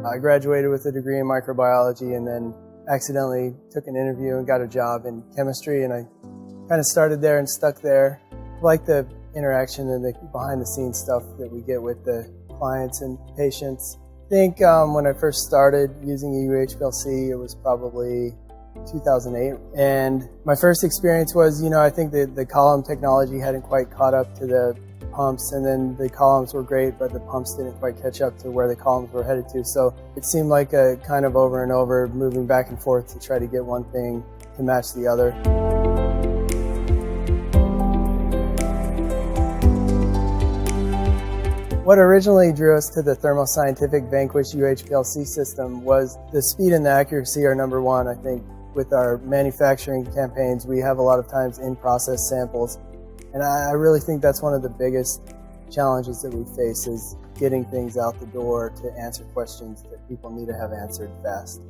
I graduated with a degree in microbiology and then accidentally took an interview and got a job in chemistry, and I kind of started there and stuck there. I like the interaction and the behind-the-scenes stuff that we get with the clients and patients. I think when I first started using a UHPLC, it was probably 2008. And my first experience was, I think that the column technology hadn't quite caught up to the pumps, and then the columns were great, but the pumps didn't quite catch up to where the columns were headed to. So it seemed like a kind of over and over moving back and forth to try to get one thing to match the other. What originally drew us to the Thermo Scientific Vanquish UHPLC system was the speed and the accuracy are number one. I think with our manufacturing campaigns, we have a lot of times in-process samples. And I really think that's one of the biggest challenges that we face, is getting things out the door to answer questions that people need to have answered fast.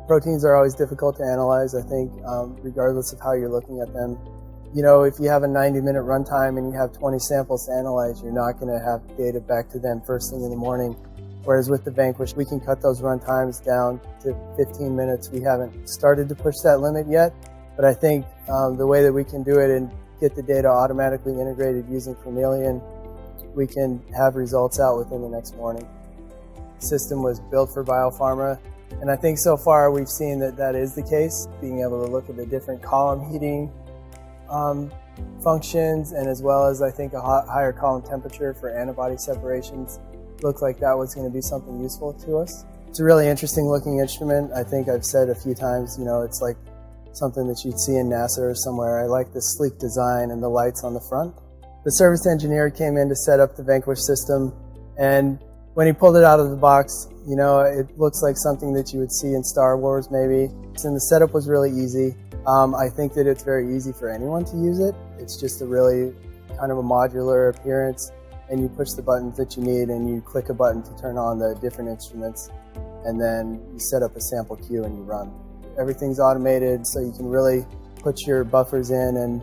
Proteins are always difficult to analyze, I think, regardless of how you're looking at them. If you have a 90-minute runtime and you have 20 samples to analyze, you're not going to have data back to them first thing in the morning. Whereas with the Vanquish, we can cut those runtimes down to 15 minutes. We haven't started to push that limit yet, but I think the way that we can do it and get the data automatically integrated using Chameleon, we can have results out within the next morning. The system was built for Biopharma, and I think so far we've seen that that is the case, being able to look at the different column heating functions, and as well as I think a higher column temperature for antibody separations. Looked like that was going to be something useful to us. It's a really interesting looking instrument. I think I've said a few times, it's like something that you'd see in NASA or somewhere. I like the sleek design and the lights on the front. The service engineer came in to set up the Vanquish system, and when he pulled it out of the box, it looks like something that you would see in Star Wars maybe. And the setup was really easy. I think that it's very easy for anyone to use it. It's just a really kind of a modular appearance, and you push the buttons that you need and you click a button to turn on the different instruments, and then you set up a sample queue and you run. Everything's automated, so you can really put your buffers in and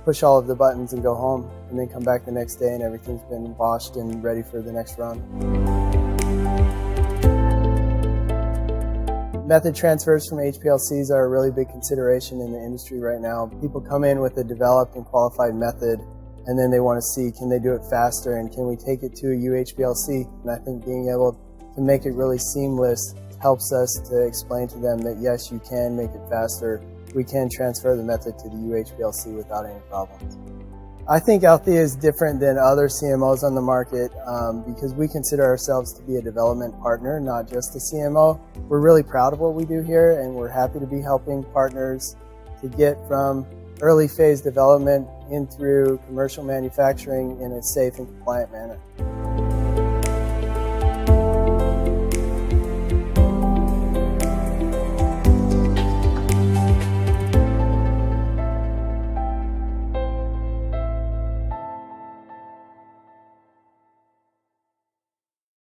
push all of the buttons and go home, and then come back the next day and everything's been washed and ready for the next run. Method transfers from HPLCs are a really big consideration in the industry right now. People come in with a developed and qualified method, and then they want to see, can they do it faster, and can we take it to a UHPLC? And I think being able to make it really seamless helps us to explain to them that yes, you can make it faster. We can transfer the method to the UHPLC without any problems. I think Althea is different than other CMOs on the market because we consider ourselves to be a development partner, not just a CMO. We're really proud of what we do here, and we're happy to be helping partners to get from early phase development in through commercial manufacturing in a safe and compliant manner.